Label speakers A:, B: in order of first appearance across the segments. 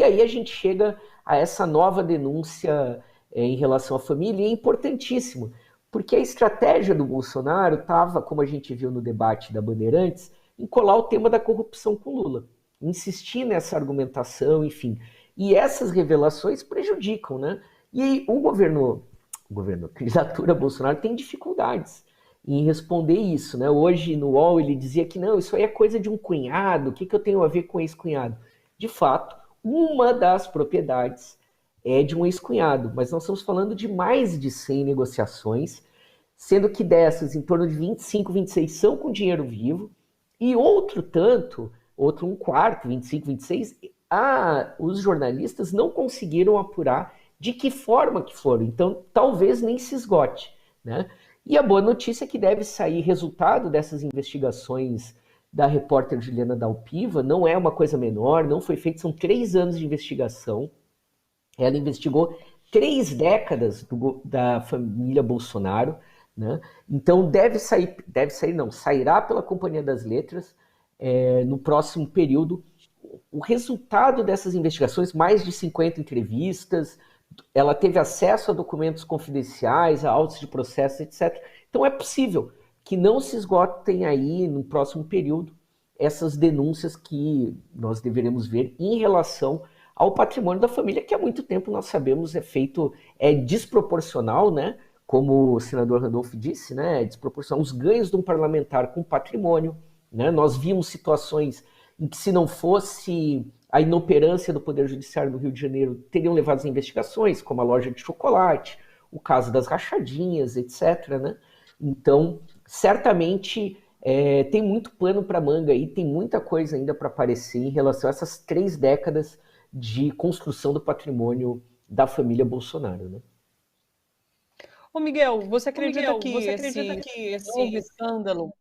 A: aí a gente chega a essa nova denúncia em relação à família, e é importantíssimo, porque a estratégia do Bolsonaro estava, como a gente viu no debate da Bandeirantes, em colar o tema da corrupção com Lula, insistir nessa argumentação, enfim. E essas revelações prejudicam, né? E a candidatura Bolsonaro tem dificuldades em responder isso, né? Hoje no UOL ele dizia que não, isso aí é coisa de um cunhado, o que eu tenho a ver com ex-cunhado? De fato, uma das propriedades é de um ex-cunhado, mas nós estamos falando de mais de 100 negociações, sendo que dessas, em torno de 25, 26 são com dinheiro vivo, e outro um quarto, 25, 26, os jornalistas não conseguiram apurar de que forma que foram, então talvez nem se esgote, né? E a boa notícia é que deve sair resultado dessas investigações da repórter Juliana Dalpiva, não é uma coisa menor, não foi feito, são 3 anos de investigação. Ela investigou 3 décadas da família Bolsonaro, né? Então sairá pela Companhia das Letras no próximo período o resultado dessas investigações, mais de 50 entrevistas, ela teve acesso a documentos confidenciais, a autos de processo, etc. Então é possível que não se esgotem aí no próximo período essas denúncias que nós deveremos ver em relação ao patrimônio da família, que há muito tempo nós sabemos é desproporcional, né? Como o senador Randolph disse, né? É desproporcional os ganhos de um parlamentar com patrimônio, né? Nós vimos situações em que, se não fosse a inoperância do Poder Judiciário do Rio de Janeiro, teriam levado as investigações, como a loja de chocolate, o caso das rachadinhas, etc., né? Então, certamente tem muito pano para manga aí, tem muita coisa ainda para aparecer em relação a essas 3 décadas de construção do patrimônio da família Bolsonaro, né?
B: Ô Miguel, você acredita que esse novo escândalo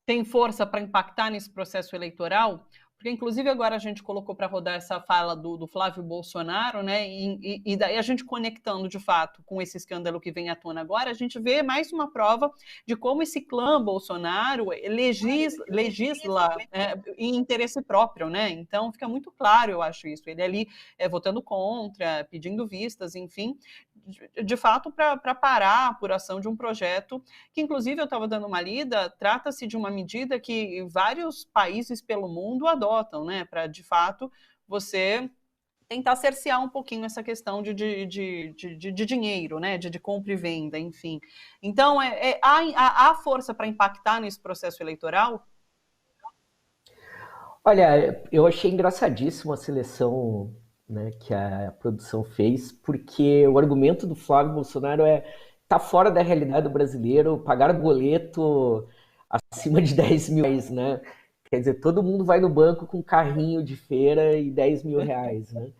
B: tem força para impactar nesse processo eleitoral? Porque, inclusive, agora a gente colocou para rodar essa fala do Flávio Bolsonaro, né? E daí a gente conectando, de fato, com esse escândalo que vem à tona agora, a gente vê mais uma prova de como esse clã Bolsonaro legisla em interesse próprio, né? Então, fica muito claro, eu acho isso. Ele ali votando contra, pedindo vistas, enfim, de fato, para parar a apuração de um projeto que, inclusive, eu estava dando uma lida, trata-se de uma medida que vários países pelo mundo adotam, né, para, de fato, você tentar cercear um pouquinho essa questão de dinheiro, né, de compra e venda, enfim. Então, há força para impactar nesse processo eleitoral?
A: Olha, eu achei engraçadíssimo a seleção, né, que a produção fez, porque o argumento do Flávio Bolsonaro tá fora da realidade do brasileiro, pagar boleto acima de 10 mil reais, né? Quer dizer, todo mundo vai no banco com um carrinho de feira e 10 mil reais, né?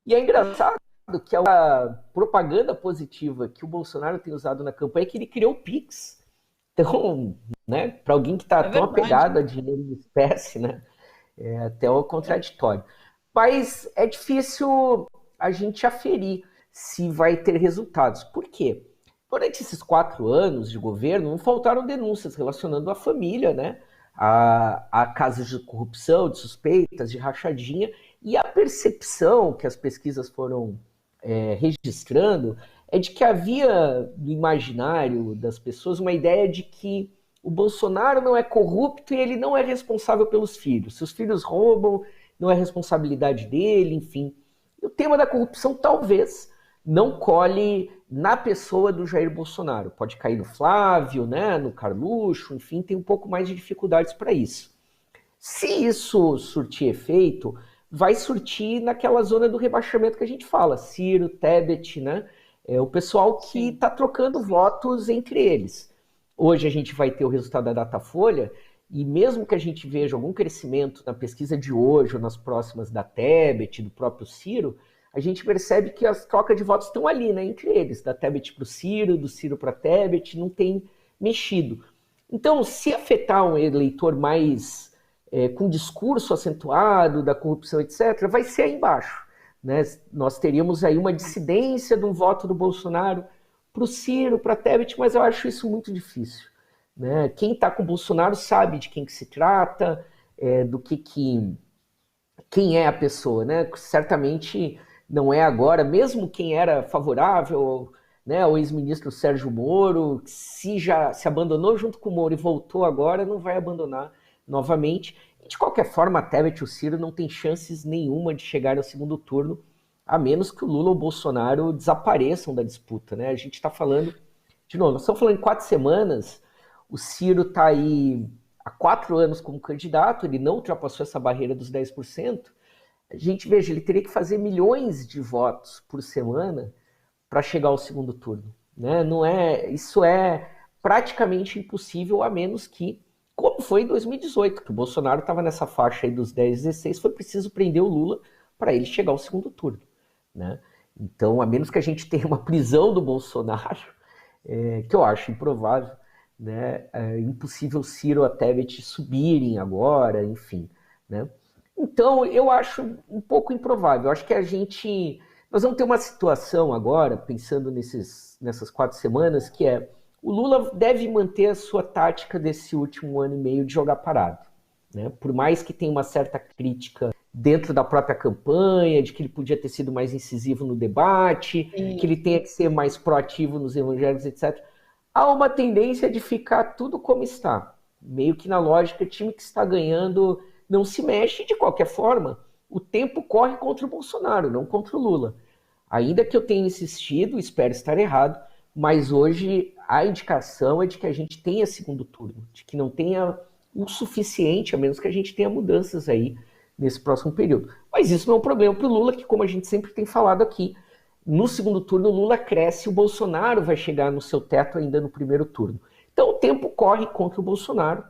A: E é engraçado que a propaganda positiva que o Bolsonaro tem usado na campanha é que ele criou o Pix. Então, né, para alguém que está tão apegado a dinheiro em espécie, né? É até o contraditório. Mas é difícil a gente aferir se vai ter resultados. Por quê? Durante esses 4 anos de governo, não faltaram denúncias relacionando a família, né? A casos de corrupção, de suspeitas, de rachadinha, e a percepção que as pesquisas foram registrando é de que havia no imaginário das pessoas uma ideia de que o Bolsonaro não é corrupto e ele não é responsável pelos filhos. Se os filhos roubam, não é responsabilidade dele, enfim. E o tema da corrupção talvez não colhe na pessoa do Jair Bolsonaro. Pode cair no Flávio, né, no Carluxo, enfim, tem um pouco mais de dificuldades para isso. Se isso surtir efeito, vai surtir naquela zona do rebaixamento que a gente fala, Ciro, Tebet, né? O pessoal que está trocando votos entre eles. Hoje a gente vai ter o resultado da Datafolha, e mesmo que a gente veja algum crescimento na pesquisa de hoje ou nas próximas da Tebet, do próprio Ciro, a gente percebe que as trocas de votos estão ali, né, entre eles, da Tebet para o Ciro, do Ciro para a Tebet, não tem mexido. Então, se afetar um eleitor mais com discurso acentuado da corrupção, etc., vai ser aí embaixo, né? Nós teríamos aí uma dissidência de um voto do Bolsonaro para o Ciro, para a Tebet, mas eu acho isso muito difícil, né? Quem está com o Bolsonaro sabe de quem que se trata, do que quem é a pessoa, né? Certamente não é agora, mesmo quem era favorável, né, o ex-ministro Sérgio Moro, se já se abandonou junto com o Moro e voltou agora, não vai abandonar novamente. E de qualquer forma, a Tebet e o Ciro não têm chances nenhuma de chegar ao segundo turno, a menos que o Lula ou o Bolsonaro desapareçam da disputa, né? A gente está falando, de novo, nós estamos falando em 4 semanas, o Ciro está aí há 4 anos como candidato, ele não ultrapassou essa barreira dos 10%. A gente, veja, ele teria que fazer milhões de votos por semana para chegar ao segundo turno, né? Não é, isso é praticamente impossível, a menos que, como foi em 2018, que o Bolsonaro estava nessa faixa aí dos 10, 16, foi preciso prender o Lula para ele chegar ao segundo turno, né? Então, a menos que a gente tenha uma prisão do Bolsonaro, que eu acho improvável, né? É impossível Ciro ou Tebet subirem agora, enfim, né? Então, eu acho um pouco improvável. Eu acho que nós vamos ter uma situação agora, pensando nessas 4 semanas, que é o Lula deve manter a sua tática desse último ano e meio de jogar parado, né? Por mais que tenha uma certa crítica dentro da própria campanha, de que ele podia ter sido mais incisivo no debate, que ele tenha que ser mais proativo nos evangelhos, etc. Há uma tendência de ficar tudo como está, meio que na lógica, time que está ganhando não se mexe. De qualquer forma, o tempo corre contra o Bolsonaro, não contra o Lula. Ainda que eu tenha insistido, espero estar errado, mas hoje a indicação é de que a gente tenha segundo turno, de que não tenha o suficiente, a menos que a gente tenha mudanças aí nesse próximo período. Mas isso não é um problema para o Lula, que, como a gente sempre tem falado aqui, no segundo turno o Lula cresce, o Bolsonaro vai chegar no seu teto ainda no primeiro turno. Então o tempo corre contra o Bolsonaro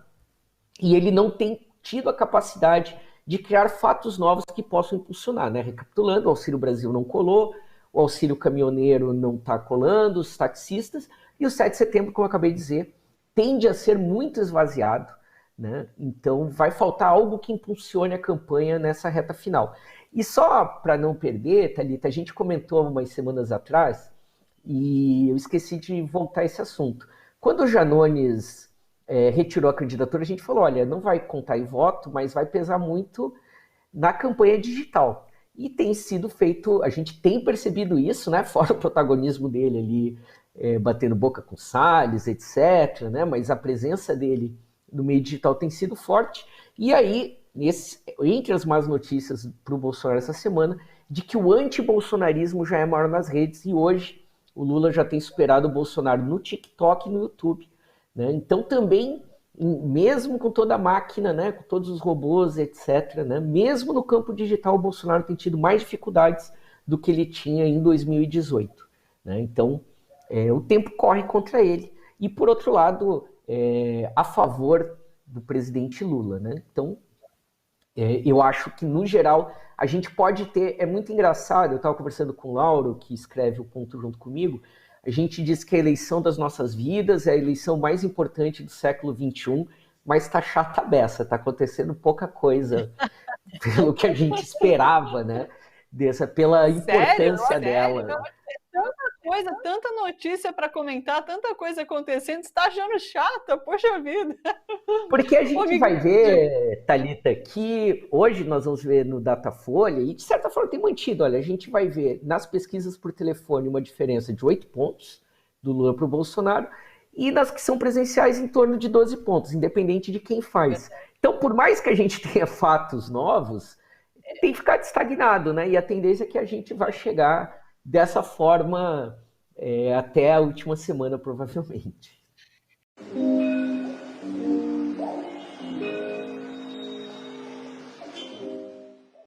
A: e ele não tem tido a capacidade de criar fatos novos que possam impulsionar, né? Recapitulando, o Auxílio Brasil não colou, o auxílio caminhoneiro não está colando, os taxistas, e o 7 de setembro, como eu acabei de dizer, tende a ser muito esvaziado, né? Então vai faltar algo que impulsione a campanha nessa reta final. E só para não perder, Thalita, a gente comentou umas semanas atrás, e eu esqueci de voltar a esse assunto. Quando o Janones retirou a candidatura, a gente falou, olha, não vai contar em voto, mas vai pesar muito na campanha digital. E tem sido feito, a gente tem percebido isso, né? Fora o protagonismo dele ali, batendo boca com Salles, etc., né? Mas a presença dele no meio digital tem sido forte. E aí, entre as más notícias para o Bolsonaro essa semana, de que o anti-bolsonarismo já é maior nas redes, e hoje o Lula já tem superado o Bolsonaro no TikTok e no YouTube, né? Então também, mesmo com toda a máquina, né, com todos os robôs, etc., né, mesmo no campo digital, o Bolsonaro tem tido mais dificuldades do que ele tinha em 2018. Né? Então, o tempo corre contra ele. E, por outro lado, a favor do presidente Lula. Né? Então, eu acho que, no geral, a gente pode ter... É muito engraçado, eu estava conversando com o Lauro, que escreve o Ponto junto comigo, a gente diz que a eleição das nossas vidas é a eleição mais importante do século XXI, mas está chata a beça, está acontecendo pouca coisa pelo que a gente esperava, né? Pela importância dela.
B: Tanta coisa, tanta notícia para comentar, tanta coisa acontecendo, você está achando chata? Poxa vida!
A: Porque a gente vai ver, Thalita, que hoje nós vamos ver no Datafolha, e de certa forma tem mantido, olha, a gente vai ver nas pesquisas por telefone uma diferença de 8 pontos do Lula para o Bolsonaro, e nas que são presenciais em torno de 12 pontos, independente de quem faz. Então, por mais que a gente tenha fatos novos, tem ficado estagnado, né? E a tendência é que a gente vai chegar dessa forma até a última semana, provavelmente.